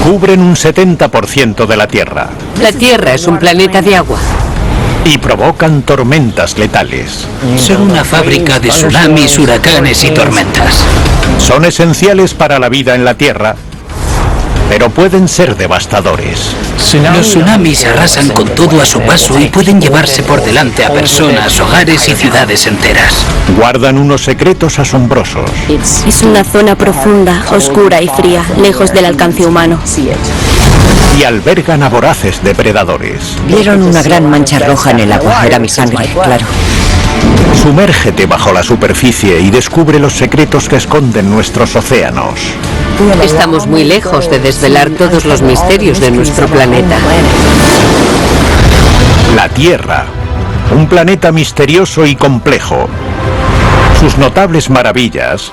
cubren un 70% de la Tierra. La Tierra es un planeta de agua. Y provocan tormentas letales. Son una fábrica de tsunamis, huracanes y tormentas. Son esenciales para la vida en la Tierra, pero pueden ser devastadores. Los tsunamis arrasan con todo a su paso y pueden llevarse por delante a personas, hogares y ciudades enteras. Guardan unos secretos asombrosos. Es una zona profunda, oscura y fría, lejos del alcance humano. Y albergan a voraces depredadores. Vieron una gran mancha roja en el agua. Era mi sangre, claro. Sumérgete bajo la superficie y descubre los secretos que esconden nuestros océanos. Estamos muy lejos de desvelar todos los misterios de nuestro planeta. La Tierra, un planeta misterioso y complejo. Sus notables maravillas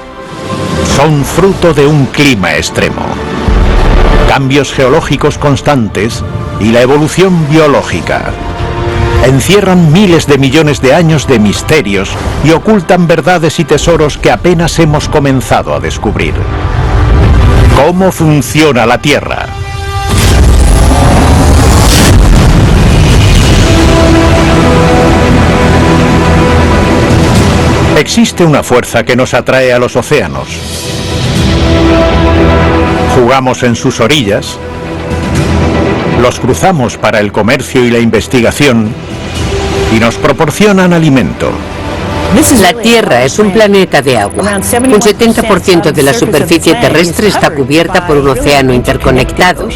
son fruto de un clima extremo, cambios geológicos constantes y la evolución biológica. Encierran miles de millones de años de misterios y ocultan verdades y tesoros que apenas hemos comenzado a descubrir. ¿Cómo funciona la Tierra? Existe una fuerza que nos atrae a los océanos. Jugamos en sus orillas, los cruzamos para el comercio y la investigación y nos proporcionan alimento. La Tierra es un planeta de agua. Un 70% de la superficie terrestre está cubierta por un océano interconectado.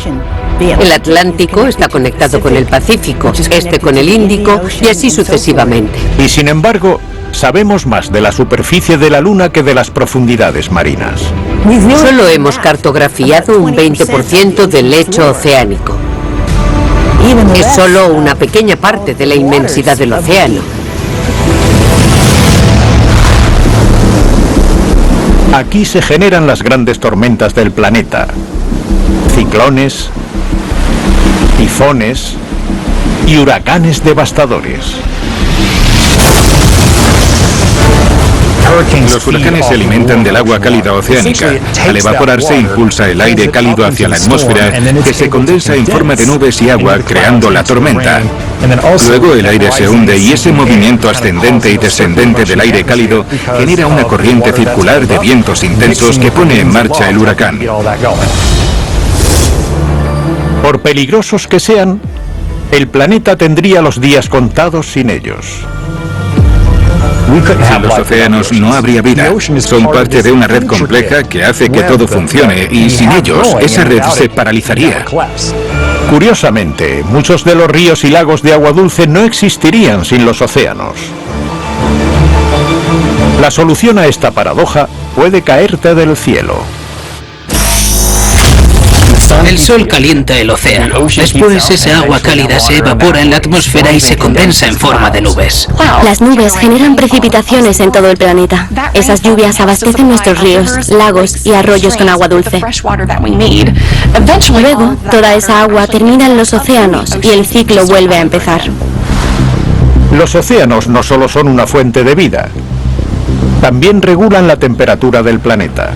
El Atlántico está conectado con el Pacífico, este con el Índico y así sucesivamente. Y sin embargo, sabemos más de la superficie de la Luna que de las profundidades marinas. Solo hemos cartografiado un 20% del lecho oceánico. Es solo una pequeña parte de la inmensidad del océano. Aquí se generan las grandes tormentas del planeta. Ciclones, tifones y huracanes devastadores. Los huracanes se alimentan del agua cálida oceánica. Al evaporarse impulsa el aire cálido hacia la atmósfera, que se condensa en forma de nubes y agua, creando la tormenta. Luego el aire se hunde y ese movimiento ascendente y descendente del aire cálido genera una corriente circular de vientos intensos que pone en marcha el huracán. Por peligrosos que sean, el planeta tendría los días contados sin ellos. Sin los océanos no habría vida. Son parte de una red compleja que hace que todo funcione y sin ellos esa red se paralizaría. Curiosamente, muchos de los ríos y lagos de agua dulce no existirían sin los océanos. La solución a esta paradoja puede caerte del cielo. El sol calienta el océano. Después esa agua cálida se evapora en la atmósfera y se condensa en forma de nubes. Las nubes generan precipitaciones en todo el planeta. Esas lluvias abastecen nuestros ríos, lagos y arroyos con agua dulce. Luego, toda esa agua termina en los océanos y el ciclo vuelve a empezar. Los océanos no solo son una fuente de vida, también regulan la temperatura del planeta.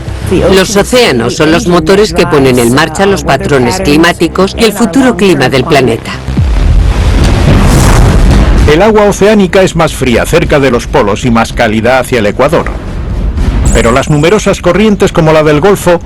Los océanos son los motores que ponen en marcha los patrones climáticos y el futuro clima del planeta. El agua oceánica es más fría cerca de los polos y más cálida hacia el ecuador. Pero las numerosas corrientes como la del Golfo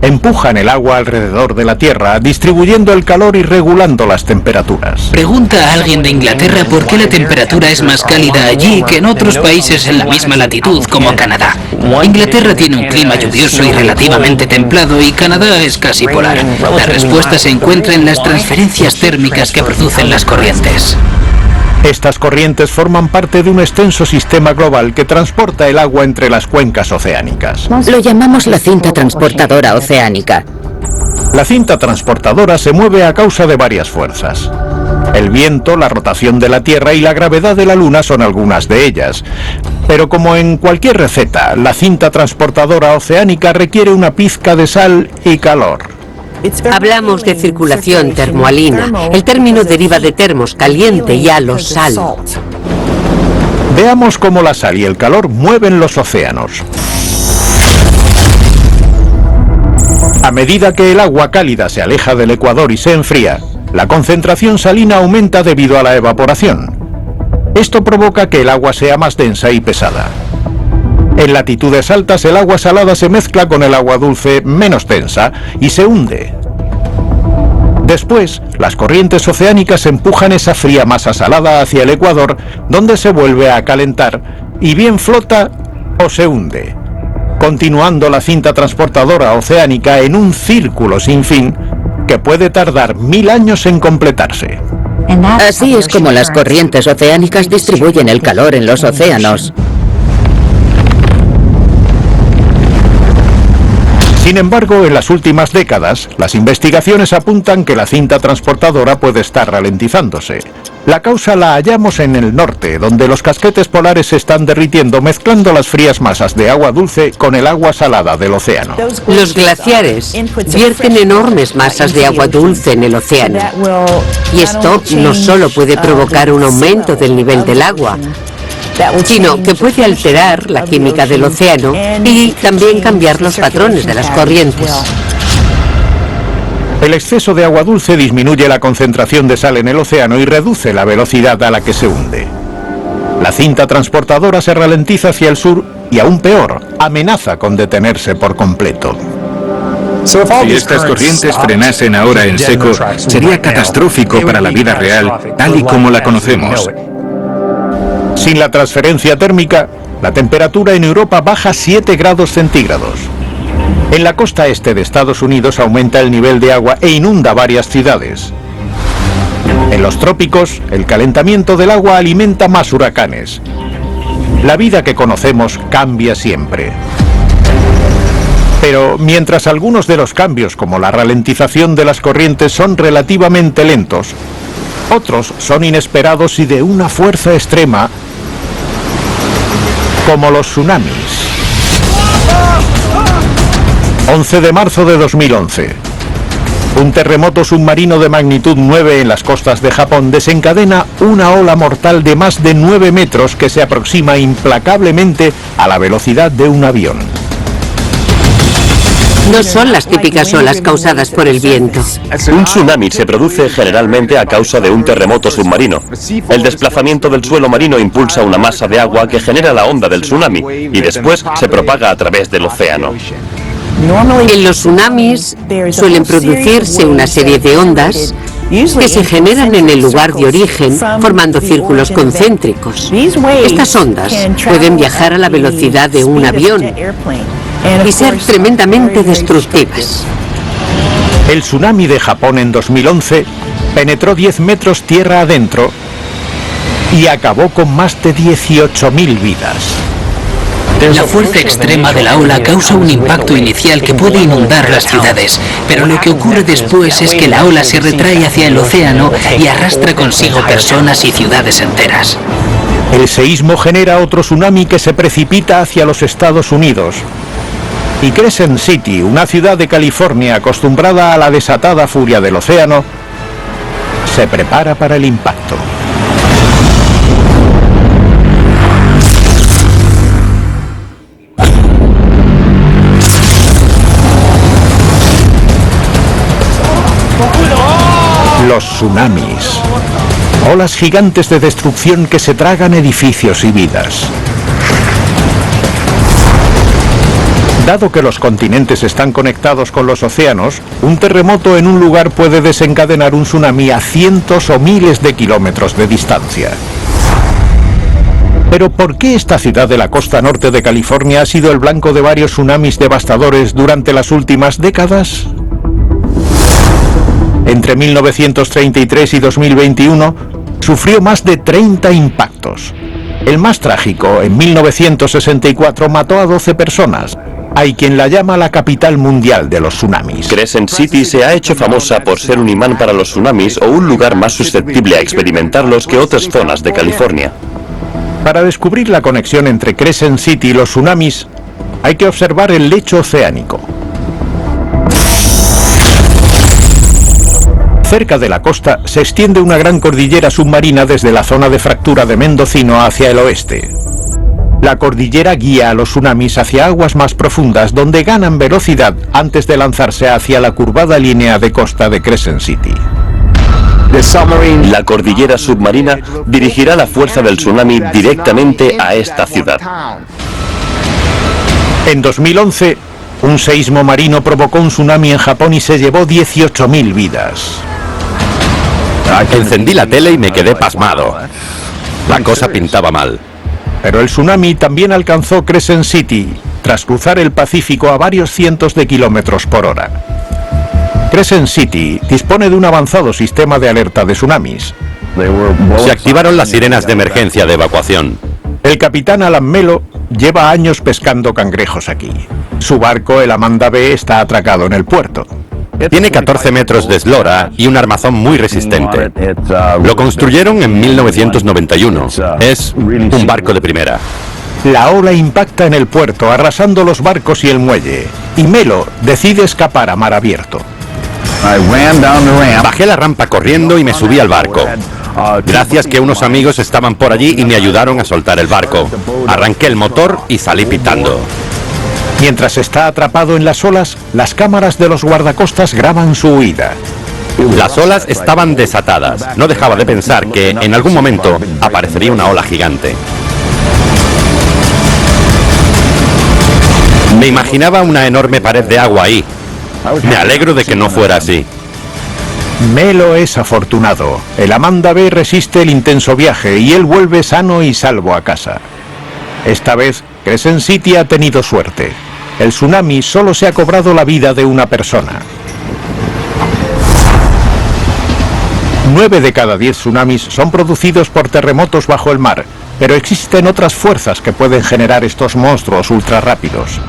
empujan el agua alrededor de la Tierra, distribuyendo el calor y regulando las temperaturas. Pregunta a alguien de Inglaterra por qué la temperatura es más cálida allí que en otros países en la misma latitud como Canadá. Inglaterra tiene un clima lluvioso y relativamente templado y Canadá es casi polar. La respuesta se encuentra en las transferencias térmicas que producen las corrientes. Estas corrientes forman parte de un extenso sistema global que transporta el agua entre las cuencas oceánicas. Lo llamamos la cinta transportadora oceánica. La cinta transportadora se mueve a causa de varias fuerzas. El viento, la rotación de la Tierra y la gravedad de la Luna son algunas de ellas. Pero como en cualquier receta, la cinta transportadora oceánica requiere una pizca de sal y calor. Hablamos de circulación termoalina. El término deriva de termos, caliente, y halos, sal. Veamos cómo la sal y el calor mueven los océanos. A medida que el agua cálida se aleja del ecuador y se enfría, la concentración salina aumenta debido a la evaporación. Esto provoca que el agua sea más densa y pesada. En latitudes altas, el agua salada se mezcla con el agua dulce menos densa y se hunde. Después, las corrientes oceánicas empujan esa fría masa salada hacia el ecuador, donde se vuelve a calentar y bien flota o se hunde, continuando la cinta transportadora oceánica en un círculo sin fin que puede tardar 1000 años en completarse. Así es como las corrientes oceánicas distribuyen el calor en los océanos. Sin embargo, en las últimas décadas, las investigaciones apuntan que la cinta transportadora puede estar ralentizándose. La causa la hallamos en el norte, donde los casquetes polares se están derritiendo mezclando las frías masas de agua dulce con el agua salada del océano. Los glaciares vierten enormes masas de agua dulce en el océano. Y esto no solo puede provocar un aumento del nivel del agua, sino que puede alterar la química del océano y también cambiar los patrones de las corrientes. El exceso de agua dulce disminuye la concentración de sal en el océano y reduce la velocidad a la que se hunde. La cinta transportadora se ralentiza hacia el sur y, aún peor, amenaza con detenerse por completo. Si estas corrientes frenasen ahora en seco, sería catastrófico para la vida real, tal y como la conocemos. Sin la transferencia térmica, la temperatura en Europa baja 7 grados centígrados. En la costa este de Estados Unidos aumenta el nivel de agua e inunda varias ciudades. En los trópicos, el calentamiento del agua alimenta más huracanes. La vida que conocemos cambia siempre. Pero mientras algunos de los cambios, como la ralentización de las corrientes, son relativamente lentos, otros son inesperados y de una fuerza extrema, como los tsunamis. 11 de marzo de 2011. Un terremoto submarino de magnitud 9 en las costas de Japón desencadena una ola mortal de más de 9 metros que se aproxima implacablemente a la velocidad de un avión. No son las típicas olas causadas por el viento. Un tsunami se produce generalmente a causa de un terremoto submarino. El desplazamiento del suelo marino impulsa una masa de agua que genera la onda del tsunami y después se propaga a través del océano. En los tsunamis suelen producirse una serie de ondas que se generan en el lugar de origen, formando círculos concéntricos. Estas ondas pueden viajar a la velocidad de un avión y ser tremendamente destructivas. El tsunami de Japón en 2011 penetró 10 metros tierra adentro y acabó con más de 18.000 vidas. La fuerza extrema de la ola causa un impacto inicial que puede inundar las ciudades, pero lo que ocurre después es que la ola se retrae hacia el océano y arrastra consigo personas y ciudades enteras. El seísmo genera otro tsunami que se precipita hacia los Estados Unidos. Y Crescent City, una ciudad de California acostumbrada a la desatada furia del océano, se prepara para el impacto. Los tsunamis. Olas gigantes de destrucción que se tragan edificios y vidas. Dado que los continentes están conectados con los océanos, un terremoto en un lugar puede desencadenar un tsunami a cientos o miles de kilómetros de distancia. Pero ¿por qué esta ciudad de la costa norte de California ha sido el blanco de varios tsunamis devastadores durante las últimas décadas? Entre 1933 y 2021, sufrió más de 30 impactos. El más trágico, en 1964, mató a 12 personas. Hay quien la llama la capital mundial de los tsunamis. Crescent City se ha hecho famosa por ser un imán para los tsunamis o un lugar más susceptible a experimentarlos que otras zonas de California. Para descubrir la conexión entre Crescent City y los tsunamis, hay que observar el lecho oceánico. Cerca de la costa se extiende una gran cordillera submarina desde la zona de fractura de Mendocino hacia el oeste. La cordillera guía a los tsunamis hacia aguas más profundas, donde ganan velocidad antes de lanzarse hacia la curvada línea de costa de Crescent City. La cordillera submarina dirigirá la fuerza del tsunami directamente a esta ciudad. En 2011, un seísmo marino provocó un tsunami en Japón y se llevó 18.000 vidas. Encendí la tele y me quedé pasmado. La cosa pintaba mal. Pero el tsunami también alcanzó Crescent City, tras cruzar el Pacífico a varios cientos de kilómetros por hora. Crescent City dispone de un avanzado sistema de alerta de tsunamis. Se activaron las sirenas de emergencia de evacuación. El capitán Alan Melo lleva años pescando cangrejos aquí. Su barco, el Amanda B, está atracado en el puerto. Tiene 14 metros de eslora y un armazón muy resistente. Lo construyeron en 1991. Es un barco de primera. La ola impacta en el puerto, arrasando los barcos y el muelle. Y Melo decide escapar a mar abierto. Bajé la rampa corriendo y me subí al barco. Gracias que unos amigos estaban por allí y me ayudaron a soltar el barco. Arranqué el motor y salí pitando. Mientras está atrapado en las olas, las cámaras de los guardacostas graban su huida. Las olas estaban desatadas. No dejaba de pensar que en algún momento aparecería una ola gigante. Me imaginaba una enorme pared de agua ahí. Me alegro de que no fuera así. Melo es afortunado. El Amanda B resiste el intenso viaje y él vuelve sano y salvo a casa. Esta vez, Crescent City ha tenido suerte. El tsunami solo se ha cobrado la vida de una persona. 9 de cada 10 tsunamis son producidos por terremotos bajo el mar, pero existen otras fuerzas que pueden generar estos monstruos ultrarrápidos.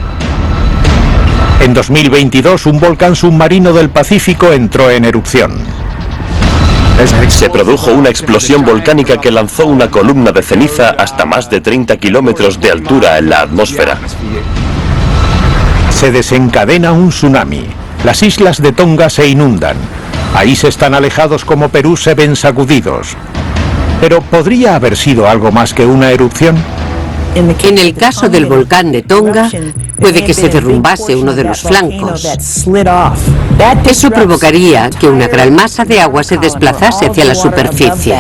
En 2022, un volcán submarino del Pacífico entró en erupción. Se produjo una explosión volcánica que lanzó una columna de ceniza hasta más de 30 kilómetros de altura en la atmósfera. Se desencadena un tsunami. Las islas de Tonga se inundan. Países tan alejados como Perú se ven sacudidos. Pero ¿podría haber sido algo más que una erupción? En el caso del volcán de Tonga, puede que se derrumbase uno de los flancos. Eso provocaría que una gran masa de agua se desplazase hacia la superficie.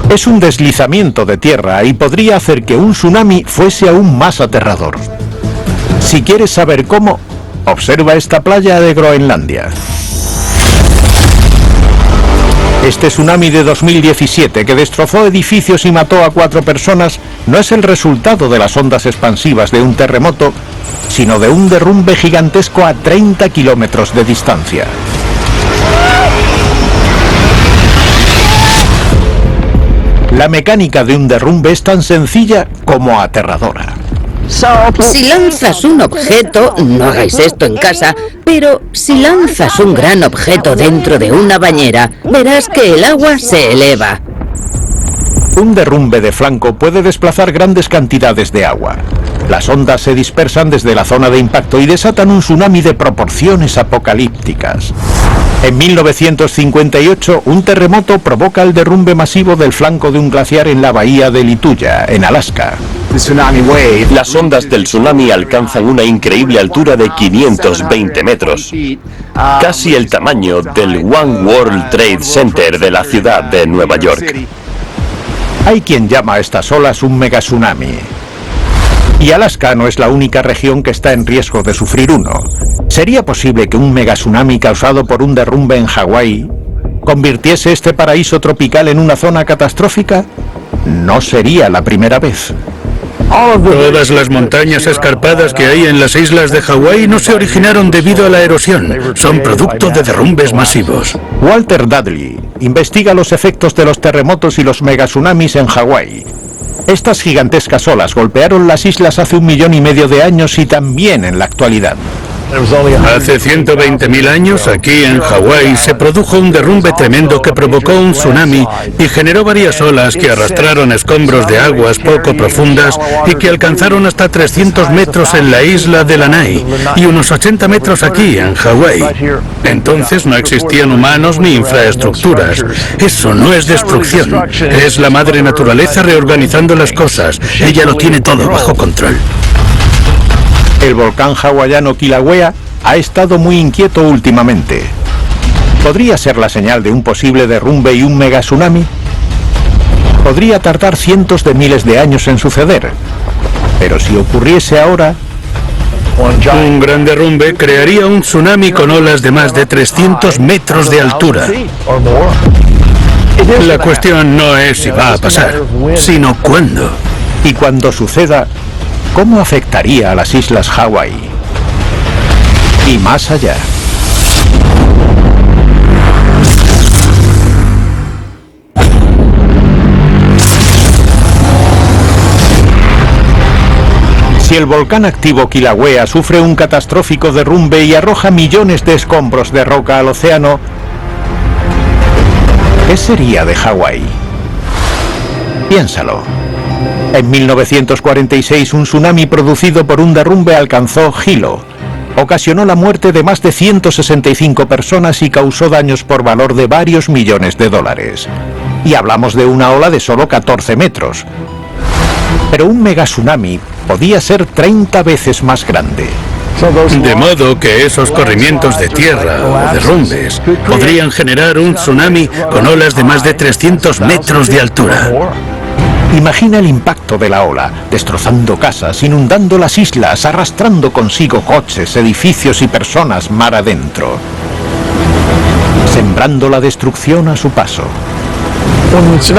Es un deslizamiento de tierra y podría hacer que un tsunami fuese aún más aterrador. Si quieres saber cómo, observa esta playa de Groenlandia. Este tsunami de 2017, que destrozó edificios y mató a 4 personas, no es el resultado de las ondas expansivas de un terremoto, sino de un derrumbe gigantesco a 30 kilómetros de distancia. La mecánica de un derrumbe es tan sencilla como aterradora. Si lanzas un objeto, no hagáis esto en casa, pero si lanzas un gran objeto dentro de una bañera, verás que el agua se eleva. Un derrumbe de flanco puede desplazar grandes cantidades de agua. Las ondas se dispersan desde la zona de impacto y desatan un tsunami de proporciones apocalípticas. En 1958, un terremoto provoca el derrumbe masivo del flanco de un glaciar en la bahía de Lituya, en Alaska. Las ondas del tsunami alcanzan una increíble altura de 520 metros, casi el tamaño del One World Trade Center de la ciudad de Nueva York. Hay quien llama a estas olas un megatsunami. Y Alaska no es la única región que está en riesgo de sufrir uno. ¿Sería posible que un megatsunami causado por un derrumbe en Hawái convirtiese este paraíso tropical en una zona catastrófica? No sería la primera vez. Todas las montañas escarpadas que hay en las islas de Hawái no se originaron debido a la erosión, son producto de derrumbes masivos. Walter Dudley investiga los efectos de los terremotos y los megatsunamis en Hawái. Estas gigantescas olas golpearon las islas hace 1,5 millones de años y también en la actualidad. Hace 120.000 años, aquí en Hawái, se produjo un derrumbe tremendo que provocó un tsunami y generó varias olas que arrastraron escombros de aguas poco profundas y que alcanzaron hasta 300 metros en la isla de Lanai y unos 80 metros aquí en Hawái. Entonces no existían humanos ni infraestructuras. Eso no es destrucción, es la madre naturaleza reorganizando las cosas. Ella lo tiene todo bajo control. El volcán hawaiano Kilauea ha estado muy inquieto últimamente. ¿Podría ser la señal de un posible derrumbe y un megatsunami? Podría tardar cientos de miles de años en suceder. Pero si ocurriese ahora... Un gran derrumbe crearía un tsunami con olas de más de 300 metros de altura. La cuestión no es si va a pasar, sino cuándo. Y cuando suceda, ¿cómo afectaría a las islas Hawái? Y más allá. Si el volcán activo Kilauea sufre un catastrófico derrumbe y arroja millones de escombros de roca al océano, ¿qué sería de Hawái? Piénsalo. En 1946 un tsunami producido por un derrumbe alcanzó Hilo. Ocasionó la muerte de más de 165 personas y causó daños por valor de varios millones de dólares. Y hablamos de una ola de solo 14 metros. Pero un megatsunami podía ser 30 veces más grande. De modo que esos corrimientos de tierra o derrumbes podrían generar un tsunami con olas de más de 300 metros de altura. Imagina el impacto de la ola, destrozando casas, inundando las islas, arrastrando consigo coches, edificios y personas mar adentro, sembrando la destrucción a su paso.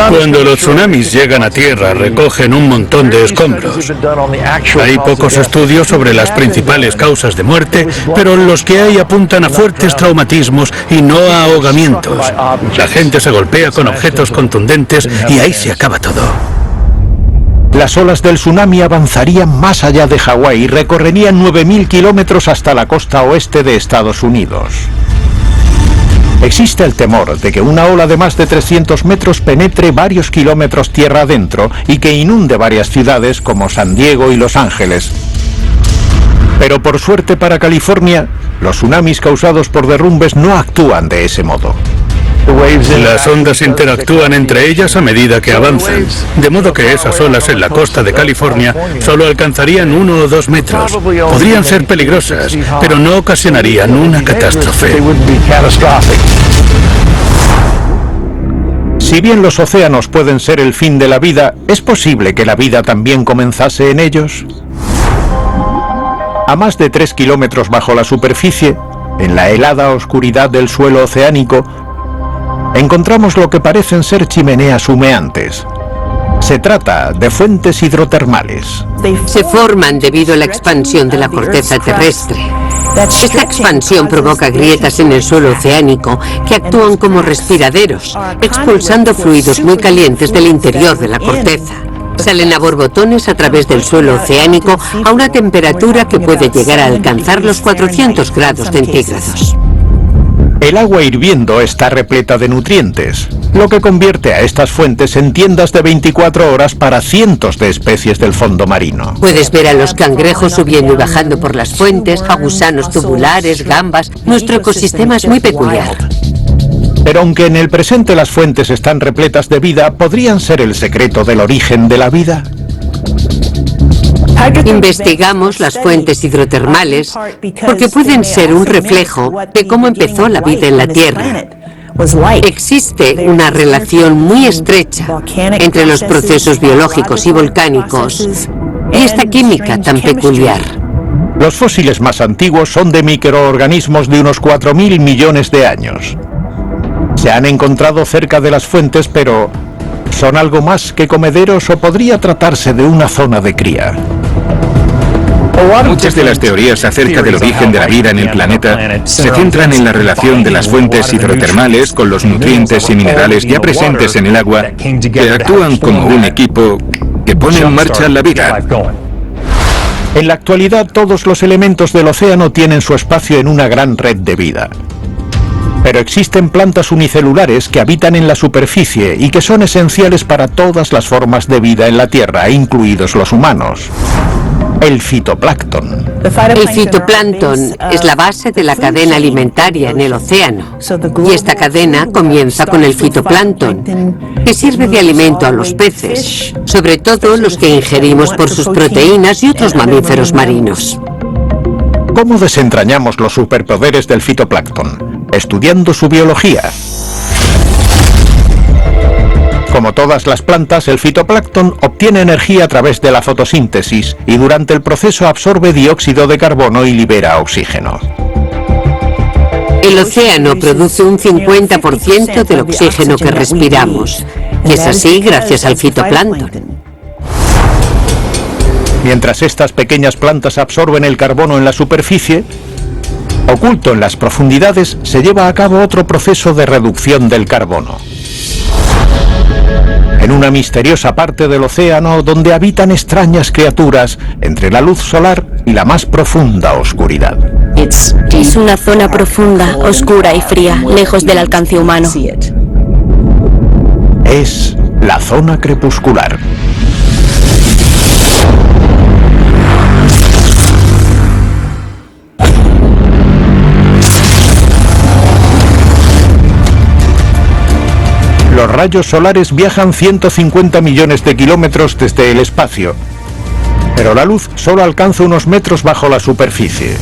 Cuando los tsunamis llegan a tierra, recogen un montón de escombros. Hay pocos estudios sobre las principales causas de muerte, pero los que hay apuntan a fuertes traumatismos y no a ahogamientos. La gente se golpea con objetos contundentes y ahí se acaba todo. Las olas del tsunami avanzarían más allá de Hawái y recorrerían 9.000 kilómetros hasta la costa oeste de Estados Unidos. Existe el temor de que una ola de más de 300 metros penetre varios kilómetros tierra adentro y que inunde varias ciudades como San Diego y Los Ángeles. Pero por suerte para California, los tsunamis causados por derrumbes no actúan de ese modo. Las ondas interactúan entre ellas a medida que avanzan, de modo que esas olas en la costa de California solo alcanzarían 1 o 2 metros. Podrían ser peligrosas, pero no ocasionarían una catástrofe. Si bien los océanos pueden ser el fin de la vida, ¿es posible que la vida también comenzase en ellos? A más de 3 kilómetros bajo la superficie, en la helada oscuridad del suelo oceánico, encontramos lo que parecen ser chimeneas humeantes. Se trata de fuentes hidrotermales. Se forman debido a la expansión de la corteza terrestre. Esta expansión provoca grietas en el suelo oceánico que actúan como respiraderos, expulsando fluidos muy calientes del interior de la corteza. Salen a borbotones a través del suelo oceánico a una temperatura que puede llegar a alcanzar los 400 grados centígrados. El agua hirviendo está repleta de nutrientes, lo que convierte a estas fuentes en tiendas de 24 horas para cientos de especies del fondo marino. Puedes ver a los cangrejos subiendo y bajando por las fuentes, a gusanos tubulares, gambas. Nuestro ecosistema es muy peculiar. Pero aunque en el presente las fuentes están repletas de vida, ¿podrían ser el secreto del origen de la vida? Investigamos las fuentes hidrotermales porque pueden ser un reflejo de cómo empezó la vida en la Tierra. Existe una relación muy estrecha entre los procesos biológicos y volcánicos y esta química tan peculiar. Los fósiles más antiguos son de microorganismos de unos 4.000 millones de años. Se han encontrado cerca de las fuentes, pero ¿son algo más que comederos o podría tratarse de una zona de cría? Muchas de las teorías acerca del origen de la vida en el planeta se centran en la relación de las fuentes hidrotermales con los nutrientes y minerales ya presentes en el agua, que actúan como un equipo que pone en marcha la vida. En la actualidad, todos los elementos del océano tienen su espacio en una gran red de vida. Pero existen plantas unicelulares que habitan en la superficie y que son esenciales para todas las formas de vida en la Tierra, incluidos los humanos. El fitoplancton. El fitoplancton es la base de la cadena alimentaria en el océano. Y esta cadena comienza con el fitoplancton, que sirve de alimento a los peces, sobre todo los que ingerimos por sus proteínas y otros mamíferos marinos. ¿Cómo desentrañamos los superpoderes del fitoplancton? Estudiando su biología. Como todas las plantas, el fitoplancton obtiene energía a través de la fotosíntesis y durante el proceso absorbe dióxido de carbono y libera oxígeno. El océano produce un 50% del oxígeno que respiramos, y es así gracias al fitoplancton. Mientras estas pequeñas plantas absorben el carbono en la superficie, oculto en las profundidades se lleva a cabo otro proceso de reducción del carbono. En una misteriosa parte del océano donde habitan extrañas criaturas entre la luz solar y la más profunda oscuridad. Es una zona profunda, oscura y fría, lejos del alcance humano. Es la zona crepuscular. Los rayos solares viajan 150 millones de kilómetros desde el espacio, pero la luz solo alcanza unos metros bajo la superficie.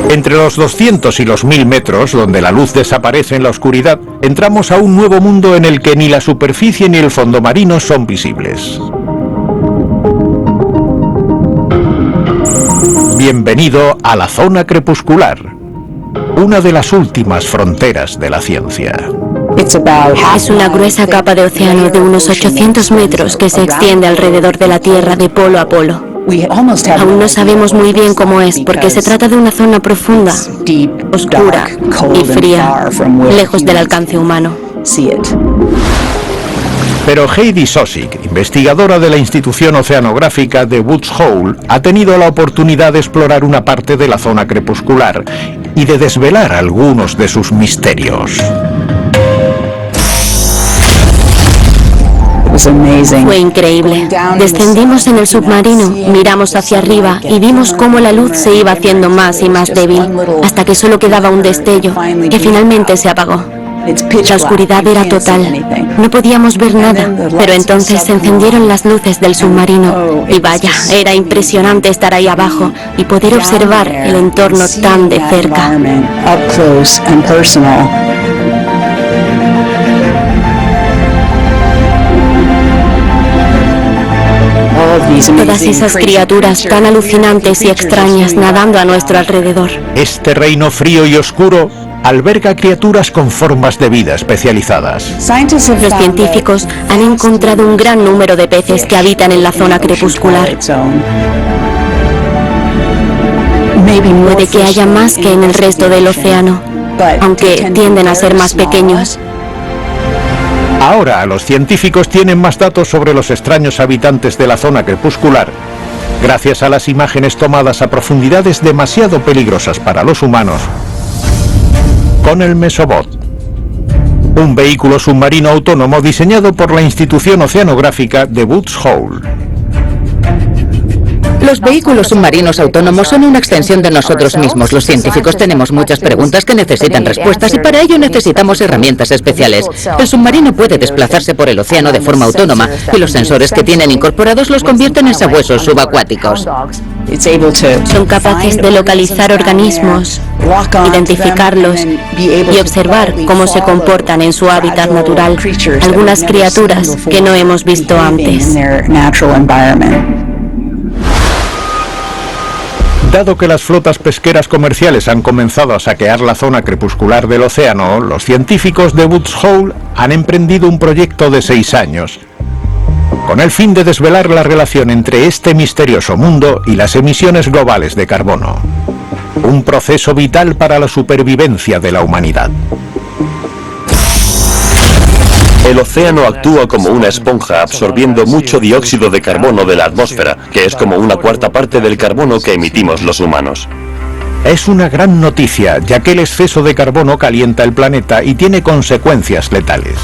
Entre los 200 y los 1000 metros, donde la luz desaparece en la oscuridad, entramos a un nuevo mundo en el que ni la superficie ni el fondo marino son visibles. Bienvenido a la zona crepuscular, una de las últimas fronteras de la ciencia. Es una gruesa capa de océano de unos 800 metros que se extiende alrededor de la Tierra de polo a polo. Aún no sabemos muy bien cómo es, porque se trata de una zona profunda, oscura y fría, lejos del alcance humano. Pero Heidi Sosik, investigadora de la institución oceanográfica de Woods Hole, ha tenido la oportunidad de explorar una parte de la zona crepuscular y de desvelar algunos de sus misterios. Fue increíble. Descendimos en el submarino, miramos hacia arriba y vimos cómo la luz se iba haciendo más y más débil, hasta que solo quedaba un destello, que finalmente se apagó. La oscuridad era total, no podíamos ver nada, pero entonces se encendieron las luces del submarino y vaya, era impresionante estar ahí abajo y poder observar el entorno tan de cerca. Todas esas criaturas tan alucinantes y extrañas nadando a nuestro alrededor. Este reino frío y oscuro alberga criaturas con formas de vida especializadas. Los científicos han encontrado un gran número de peces que habitan en la zona crepuscular. Puede que haya más que en el resto del océano, aunque tienden a ser más pequeños. Ahora los científicos tienen más datos sobre los extraños habitantes de la zona crepuscular, gracias a las imágenes tomadas a profundidades demasiado peligrosas para los humanos con el Mesobot, un vehículo submarino autónomo diseñado por la institución oceanográfica de Woods Hole. Los vehículos submarinos autónomos son una extensión de nosotros mismos. Los científicos tenemos muchas preguntas que necesitan respuestas y para ello necesitamos herramientas especiales. El submarino puede desplazarse por el océano de forma autónoma y los sensores que tienen incorporados los convierten en sabuesos subacuáticos. Son capaces de localizar organismos, identificarlos y observar cómo se comportan en su hábitat natural, algunas criaturas que no hemos visto antes. Dado que las flotas pesqueras comerciales han comenzado a saquear la zona crepuscular del océano, los científicos de Woods Hole han emprendido un proyecto de 6 años, con el fin de desvelar la relación entre este misterioso mundo y las emisiones globales de carbono. Un proceso vital para la supervivencia de la humanidad. El océano actúa como una esponja absorbiendo mucho dióxido de carbono de la atmósfera, que es como una cuarta parte del carbono que emitimos los humanos. Es una gran noticia, ya que el exceso de carbono calienta el planeta y tiene consecuencias letales.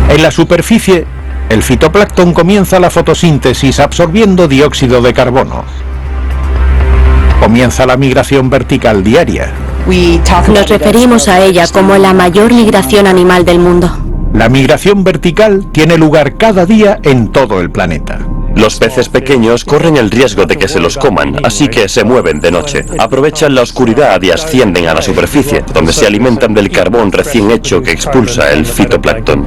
En la superficie, el fitoplancton comienza la fotosíntesis absorbiendo dióxido de carbono. Comienza la migración vertical diaria. Nos referimos a ella como la mayor migración animal del mundo. La migración vertical tiene lugar cada día en todo el planeta. Los peces pequeños corren el riesgo de que se los coman, así que se mueven de noche. Aprovechan la oscuridad y ascienden a la superficie, donde se alimentan del carbón recién hecho que expulsa el fitoplancton.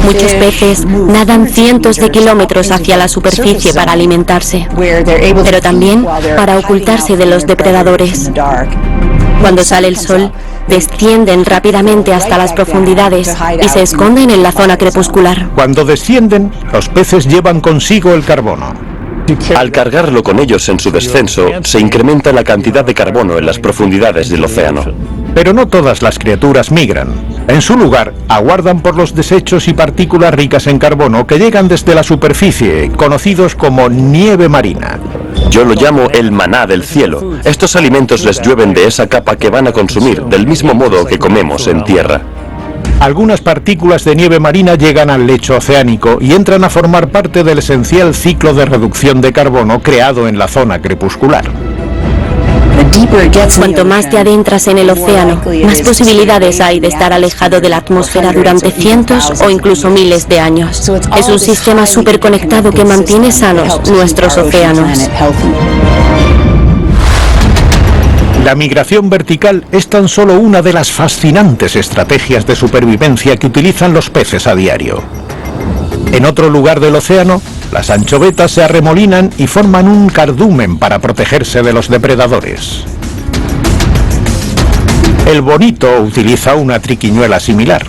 Muchos peces nadan cientos de kilómetros hacia la superficie para alimentarse, pero también para ocultarse de los depredadores. Cuando sale el sol, descienden rápidamente hasta las profundidades y se esconden en la zona crepuscular. Cuando descienden, los peces llevan consigo el carbono. Al cargarlo con ellos en su descenso, se incrementa la cantidad de carbono en las profundidades del océano. Pero no todas las criaturas migran. En su lugar, aguardan por los desechos y partículas ricas en carbono que llegan desde la superficie, conocidos como nieve marina. Yo lo llamo el maná del cielo. Estos alimentos les llueven de esa capa que van a consumir, del mismo modo que comemos en tierra. Algunas partículas de nieve marina llegan al lecho oceánico y entran a formar parte del esencial ciclo de reducción de carbono creado en la zona crepuscular. Cuanto más te adentras en el océano, más posibilidades hay de estar alejado de la atmósfera durante cientos o incluso miles de años. Es un sistema superconectado que mantiene sanos nuestros océanos. La migración vertical es tan solo una de las fascinantes estrategias de supervivencia que utilizan los peces a diario. En otro lugar del océano, las anchovetas se arremolinan y forman un cardumen para protegerse de los depredadores. El bonito utiliza una triquiñuela similar.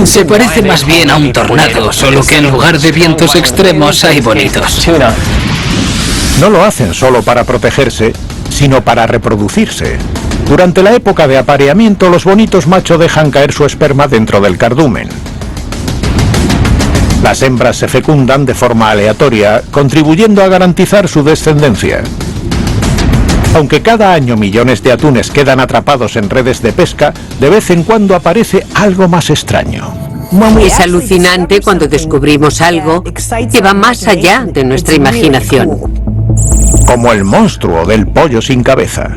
Se parece más bien a un tornado, solo que en lugar de vientos extremos hay bonitos. No lo hacen solo para protegerse, sino para reproducirse. Durante la época de apareamiento, los bonitos macho dejan caer su esperma dentro del cardumen. Las hembras se fecundan de forma aleatoria, contribuyendo a garantizar su descendencia. Aunque cada año millones de atunes quedan atrapados en redes de pesca, de vez en cuando aparece algo más extraño. Es alucinante cuando descubrimos algo que va más allá de nuestra imaginación. Como el monstruo del pollo sin cabeza.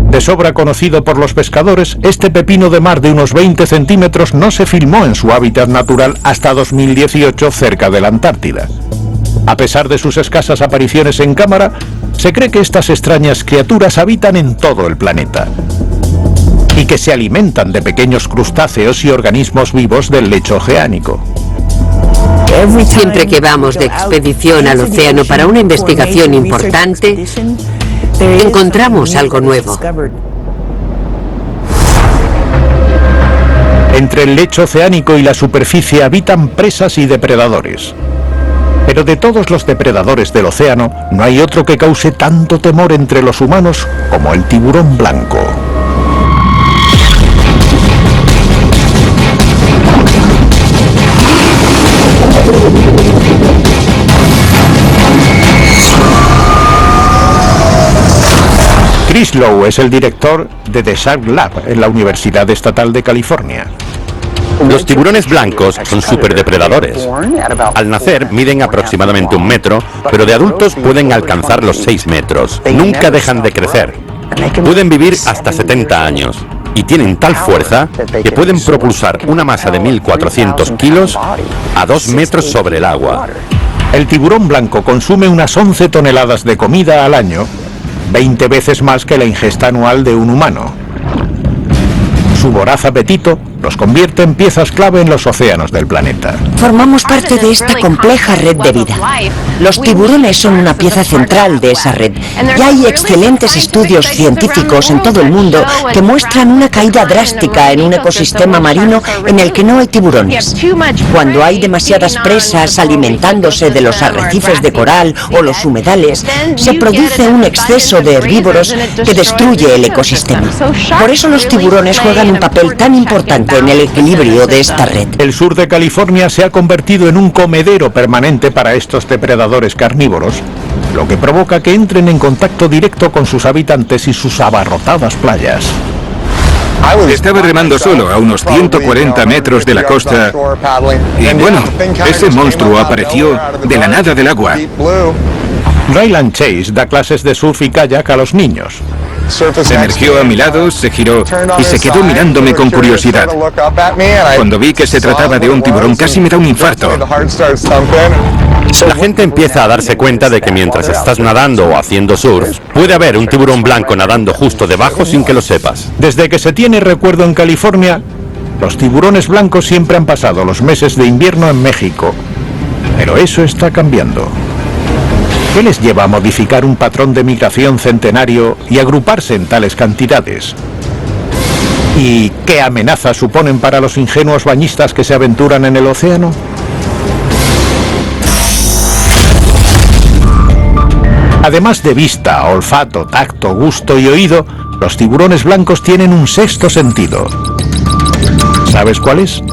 De sobra conocido por los pescadores, este pepino de mar de unos 20 centímetros no se filmó en su hábitat natural hasta 2018 cerca de la Antártida. A pesar de sus escasas apariciones en cámara, se cree que estas extrañas criaturas habitan en todo el planeta y que se alimentan de pequeños crustáceos y organismos vivos del lecho oceánico. Siempre que vamos de expedición al océano para una investigación importante, encontramos algo nuevo. Entre el lecho oceánico y la superficie habitan presas y depredadores. Pero de todos los depredadores del océano, no hay otro que cause tanto temor entre los humanos como el tiburón blanco. Chris Lowe es el director de The Shark Lab en la Universidad Estatal de California. Los tiburones blancos son superdepredadores. Al nacer miden aproximadamente 1 metro, pero de adultos pueden alcanzar los 6 metros. Nunca dejan de crecer. Pueden vivir hasta 70 años y tienen tal fuerza que pueden propulsar una masa de 1.400 kilos a 2 metros sobre el agua. El tiburón blanco consume unas 11 toneladas de comida al año, 20 veces más que la ingesta anual de un humano. Su voraz apetito los convierte en piezas clave en los océanos del planeta. Formamos parte de esta compleja red de vida. Los tiburones son una pieza central de esa red. Y hay excelentes estudios científicos en todo el mundo que muestran una caída drástica en un ecosistema marino en el que no hay tiburones. Cuando hay demasiadas presas alimentándose de los arrecifes de coral o los humedales, se produce un exceso de herbívoros que destruye el ecosistema. Por eso los tiburones juegan un papel tan importante importante en el equilibrio de esta red. El sur de California se ha convertido en un comedero permanente para estos depredadores carnívoros, lo que provoca que entren en contacto directo con sus habitantes y sus abarrotadas playas. Estaba remando solo a unos 140 metros de la costa y bueno, ese monstruo apareció de la nada del agua. Ryland Chase da clases de surf y kayak a los niños. Se emergió a mi lado, se giró y se quedó mirándome con curiosidad. Cuando vi que se trataba de un tiburón casi me da un infarto. La gente empieza a darse cuenta de que mientras estás nadando o haciendo surf, puede haber un tiburón blanco nadando justo debajo sin que lo sepas. Desde que se tiene recuerdo en California, los tiburones blancos siempre han pasado los meses de invierno en México. Pero eso está cambiando. ¿Qué les lleva a modificar un patrón de migración centenario y agruparse en tales cantidades? ¿Y qué amenazas suponen para los ingenuos bañistas que se aventuran en el océano? Además de vista, olfato, tacto, gusto y oído, los tiburones blancos tienen un sexto sentido. ¿Sabes cuál es?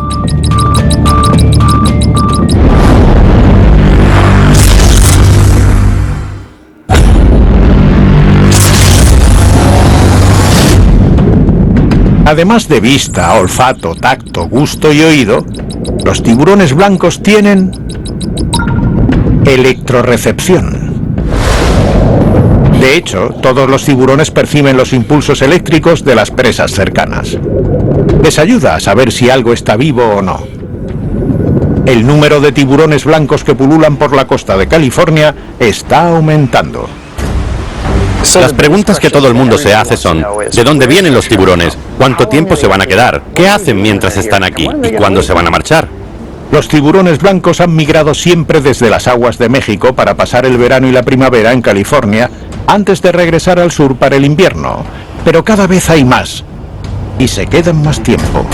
Además de vista, olfato, tacto, gusto y oído, los tiburones blancos tienen electrorecepción. De hecho, todos los tiburones perciben los impulsos eléctricos de las presas cercanas. Les ayuda a saber si algo está vivo o no. El número de tiburones blancos que pululan por la costa de California está aumentando. Las preguntas que todo el mundo se hace son: ¿de dónde vienen los tiburones? ¿Cuánto tiempo se van a quedar? ¿Qué hacen mientras están aquí? ¿Y cuándo se van a marchar? Los tiburones blancos han migrado siempre desde las aguas de México para pasar el verano y la primavera en California, antes de regresar al sur para el invierno. Pero cada vez hay más, y se quedan más tiempo.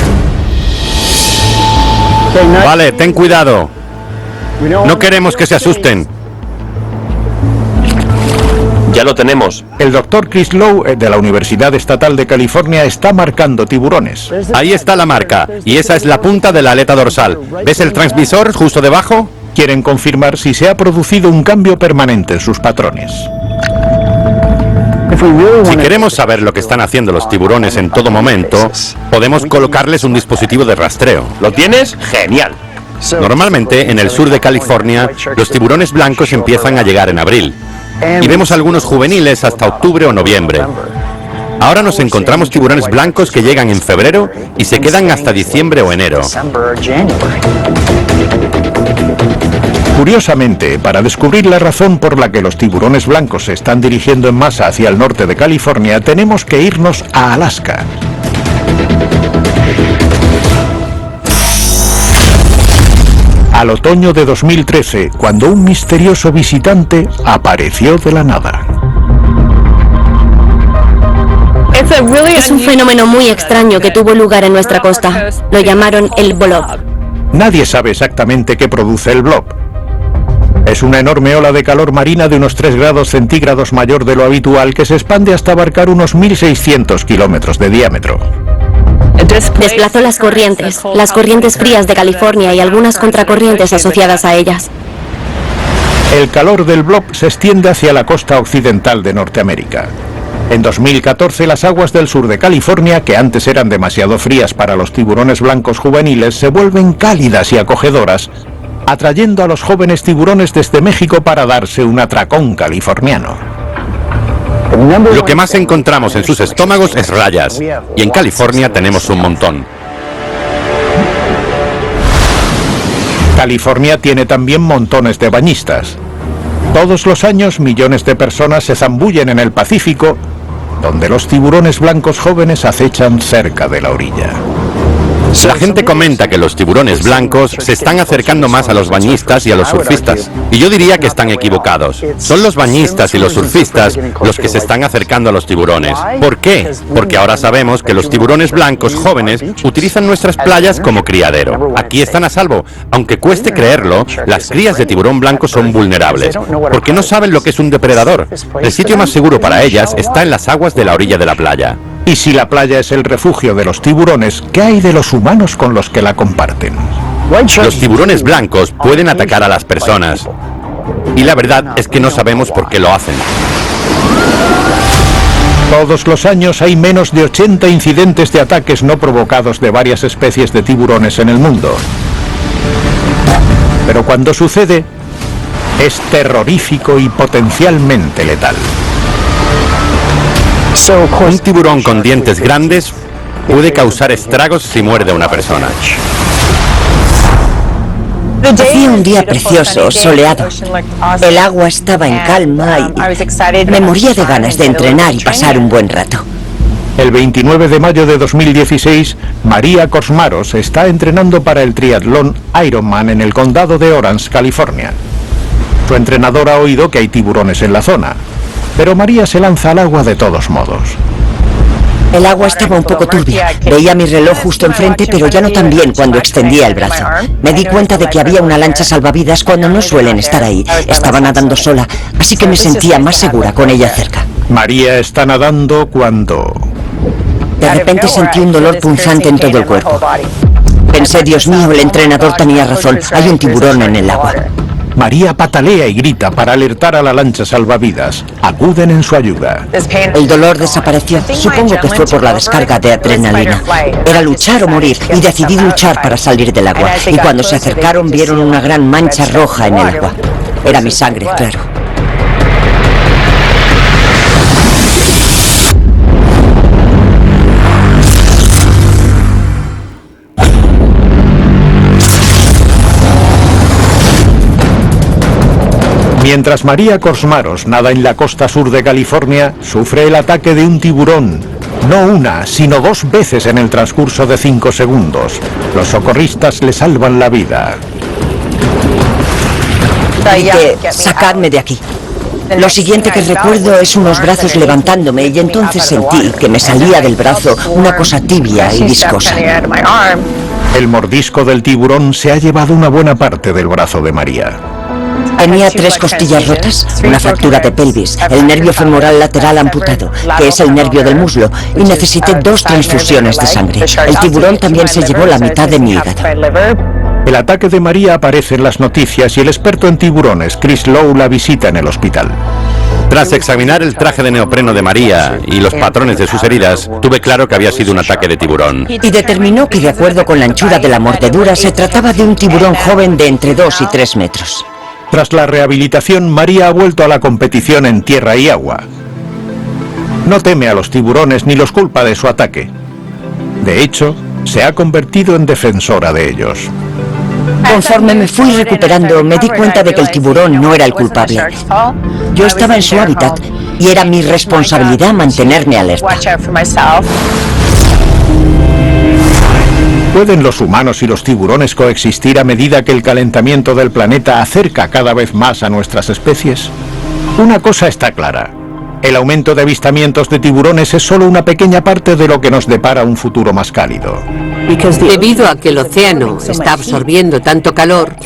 Vale, ten cuidado. No queremos que se asusten. Ya lo tenemos. El doctor Chris Lowe, de la Universidad Estatal de California, está marcando tiburones. Ahí está la marca, y esa es la punta de la aleta dorsal. ¿Ves el transmisor justo debajo? Quieren confirmar si se ha producido un cambio permanente en sus patrones. Si queremos saber lo que están haciendo los tiburones en todo momento, podemos colocarles un dispositivo de rastreo. ¿Lo tienes? ¡Genial! Normalmente, en el sur de California, los tiburones blancos empiezan a llegar en abril. Y vemos algunos juveniles hasta octubre o noviembre. Ahora nos encontramos tiburones blancos que llegan en febrero y se quedan hasta diciembre o enero. Curiosamente, para descubrir la razón por la que los tiburones blancos se están dirigiendo en masa hacia el norte de California, tenemos que irnos a Alaska. Al otoño de 2013, cuando un misterioso visitante apareció de la nada. Es un fenómeno muy extraño que tuvo lugar en nuestra costa. Lo llamaron el blob. Nadie sabe exactamente qué produce el blob. Es una enorme ola de calor marina de unos 3 grados centígrados mayor de lo habitual que se expande hasta abarcar unos 1.600 kilómetros de diámetro. Desplazó las corrientes frías de California y algunas contracorrientes asociadas a ellas. El calor del blob se extiende hacia la costa occidental de Norteamérica. En 2014, las aguas del sur de California, que antes eran demasiado frías para los tiburones blancos juveniles, se vuelven cálidas y acogedoras, atrayendo a los jóvenes tiburones desde México para darse un atracón californiano. Lo que más encontramos en sus estómagos es rayas, y en California tenemos un montón. California tiene también montones de bañistas. Todos los años millones de personas se zambullen en el Pacífico, donde los tiburones blancos jóvenes acechan cerca de la orilla. La gente comenta que los tiburones blancos se están acercando más a los bañistas y a los surfistas. Y yo diría que están equivocados. Son los bañistas y los surfistas los que se están acercando a los tiburones. ¿Por qué? Porque ahora sabemos que los tiburones blancos jóvenes utilizan nuestras playas como criadero. Aquí están a salvo. Aunque cueste creerlo, las crías de tiburón blanco son vulnerables, porque no saben lo que es un depredador. El sitio más seguro para ellas está en las aguas de la orilla de la playa. Y si la playa es el refugio de los tiburones, ¿qué hay de los humanos con los que la comparten? Los tiburones blancos pueden atacar a las personas. Y la verdad es que no sabemos por qué lo hacen. Todos los años hay menos de 80 incidentes de ataques no provocados de varias especies de tiburones en el mundo. Pero cuando sucede, es terrorífico y potencialmente letal. Un tiburón con dientes grandes puede causar estragos si muerde a una persona. Hacía un día precioso, soleado. El agua estaba en calma y me moría de ganas de entrenar y pasar un buen rato. El 29 de mayo de 2016, María Korsmaros está entrenando para el triatlón Ironman en el condado de Orange, California. Su entrenador ha oído que hay tiburones en la zona, pero María se lanza al agua de todos modos. El agua estaba un poco turbia. Veía mi reloj justo enfrente, pero ya no tan bien cuando extendía el brazo. Me di cuenta de que había una lancha salvavidas cuando no suelen estar ahí. Estaba nadando sola, así que me sentía más segura con ella cerca. María está nadando cuando... De repente sentí un dolor punzante en todo el cuerpo. Pensé, Dios mío, el entrenador tenía razón. Hay un tiburón en el agua. María patalea y grita para alertar a la lancha salvavidas. Acuden en su ayuda. El dolor desapareció. Supongo que fue por la descarga de adrenalina. Era luchar o morir y decidí luchar para salir del agua. Y cuando se acercaron vieron una gran mancha roja en el agua. Era mi sangre, claro. Mientras María Korsmaros nada en la costa sur de California, sufre el ataque de un tiburón. No una, sino 2 veces en el transcurso de 5 segundos. Los socorristas le salvan la vida. Dije, sacadme de aquí. Lo siguiente que recuerdo es unos brazos levantándome y entonces sentí que me salía del brazo una cosa tibia y viscosa. El mordisco del tiburón se ha llevado una buena parte del brazo de María. Tenía 3 costillas rotas, una fractura de pelvis, el nervio femoral lateral amputado, que es el nervio del muslo, y necesité 2 transfusiones de sangre. El tiburón también se llevó la mitad de mi hígado. El ataque de María aparece en las noticias y el experto en tiburones, Chris Lowe, la visita en el hospital. Tras examinar el traje de neopreno de María y los patrones de sus heridas, tuve claro que había sido un ataque de tiburón. Y determinó que, de acuerdo con la anchura de la mordedura, se trataba de un tiburón joven de entre 2 y 3 metros. Tras la rehabilitación, María ha vuelto a la competición en tierra y agua. No teme a los tiburones ni los culpa de su ataque. De hecho, se ha convertido en defensora de ellos. Conforme me fui recuperando, me di cuenta de que el tiburón no era el culpable. Yo estaba en su hábitat y era mi responsabilidad mantenerme alerta. ¿Pueden los humanos y los tiburones coexistir a medida que el calentamiento del planeta acerca cada vez más a nuestras especies? Una cosa está clara. El aumento de avistamientos de tiburones es solo una pequeña parte de lo que nos depara un futuro más cálido. Debido a que el océano está absorbiendo tanto calor,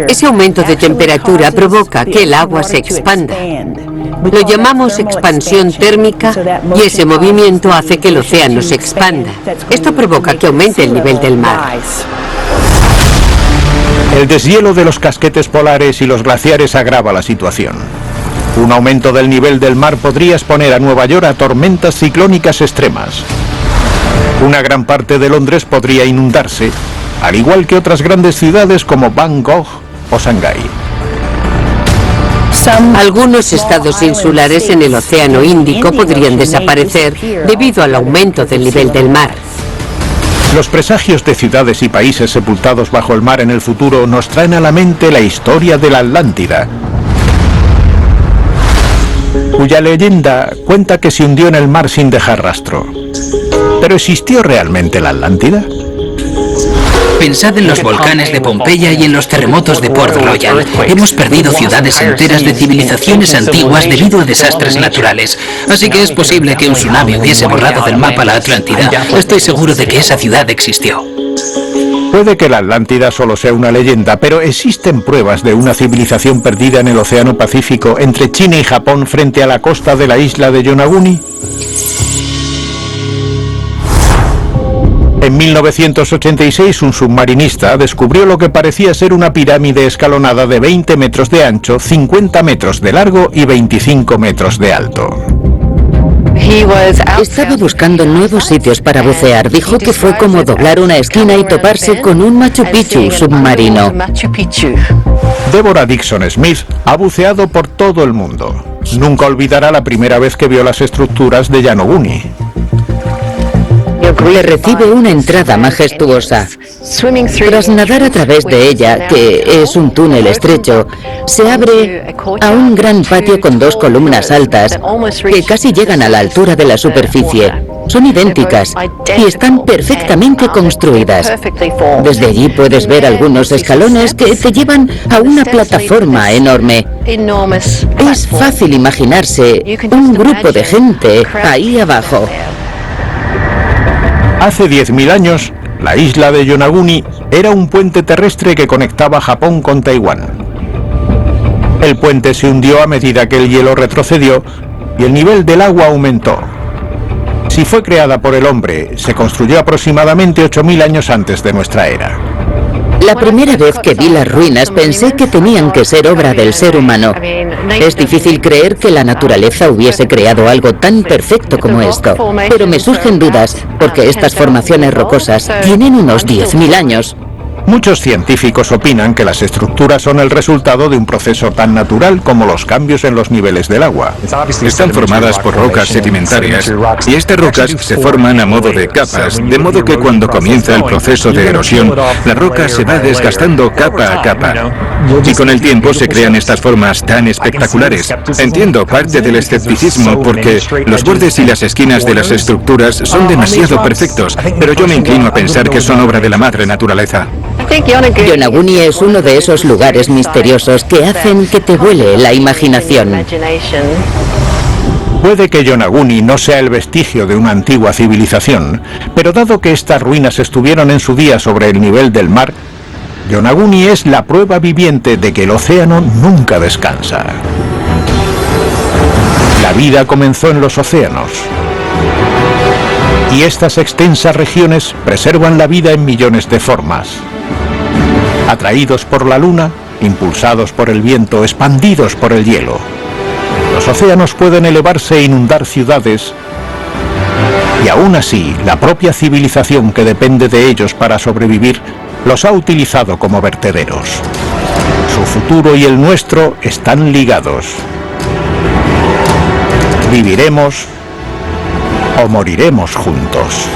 ese aumento de temperatura provoca que el agua se expanda. Lo llamamos expansión térmica y ese movimiento hace que el océano se expanda. Esto provoca que aumente el nivel del mar. El deshielo de los casquetes polares y los glaciares agrava la situación. Un aumento del nivel del mar podría exponer a Nueva York a tormentas ciclónicas extremas. Una gran parte de Londres podría inundarse, al igual que otras grandes ciudades como Bangkok o Shanghái. Algunos estados insulares en el Océano Índico podrían desaparecer debido al aumento del nivel del mar. Los presagios de ciudades y países sepultados bajo el mar en el futuro nos traen a la mente la historia de la Atlántida, cuya leyenda cuenta que se hundió en el mar sin dejar rastro. ¿Pero existió realmente la Atlántida? Pensad en los volcanes de Pompeya y en los terremotos de Port Royal. Hemos perdido ciudades enteras de civilizaciones antiguas debido a desastres naturales. Así que es posible que un tsunami hubiese borrado del mapa la Atlántida. Estoy seguro de que esa ciudad existió. Puede que la Atlántida solo sea una leyenda, pero ¿existen pruebas de una civilización perdida en el Océano Pacífico entre China y Japón frente a la costa de la isla de Yonaguni? En 1986, un submarinista descubrió lo que parecía ser una pirámide escalonada de 20 metros de ancho, 50 metros de largo y 25 metros de alto. Estaba buscando nuevos sitios para bucear. Dijo que fue como doblar una esquina y toparse con un Machu Picchu submarino. Deborah Dixon Smith ha buceado por todo el mundo. Nunca olvidará la primera vez que vio las estructuras de Yonaguni. Le recibe una entrada majestuosa. Tras nadar a través de ella, que es un túnel estrecho, se abre a un gran patio con dos columnas altas que casi llegan a la altura de la superficie. Son idénticas y están perfectamente construidas. Desde allí puedes ver algunos escalones que te llevan a una plataforma enorme. Es fácil imaginarse un grupo de gente ahí abajo. Hace 10.000 años, la isla de Yonaguni era un puente terrestre que conectaba Japón con Taiwán. El puente se hundió a medida que el hielo retrocedió y el nivel del agua aumentó. Si fue creada por el hombre, se construyó aproximadamente 8.000 años antes de nuestra era. La primera vez que vi las ruinas pensé que tenían que ser obra del ser humano. Es difícil creer que la naturaleza hubiese creado algo tan perfecto como esto, pero me surgen dudas porque estas formaciones rocosas tienen unos 10.000 años. Muchos científicos opinan que las estructuras son el resultado de un proceso tan natural como los cambios en los niveles del agua. Están formadas por rocas sedimentarias y estas rocas se forman a modo de capas, de modo que cuando comienza el proceso de erosión, la roca se va desgastando capa a capa. Y con el tiempo se crean estas formas tan espectaculares. Entiendo parte del escepticismo porque los bordes y las esquinas de las estructuras son demasiado perfectos, pero yo me inclino a pensar que son obra de la madre naturaleza. Yonaguni es uno de esos lugares misteriosos que hacen que te vuele la imaginación. Puede que Yonaguni no sea el vestigio de una antigua civilización, pero dado que estas ruinas estuvieron en su día sobre el nivel del mar, Yonaguni es la prueba viviente de que el océano nunca descansa. La vida comenzó en los océanos. Y estas extensas regiones preservan la vida en millones de formas. Atraídos por la luna, impulsados por el viento, expandidos por el hielo. Los océanos pueden elevarse e inundar ciudades, y aún así, la propia civilización que depende de ellos para sobrevivir, los ha utilizado como vertederos. Su futuro y el nuestro están ligados. Viviremos o moriremos juntos.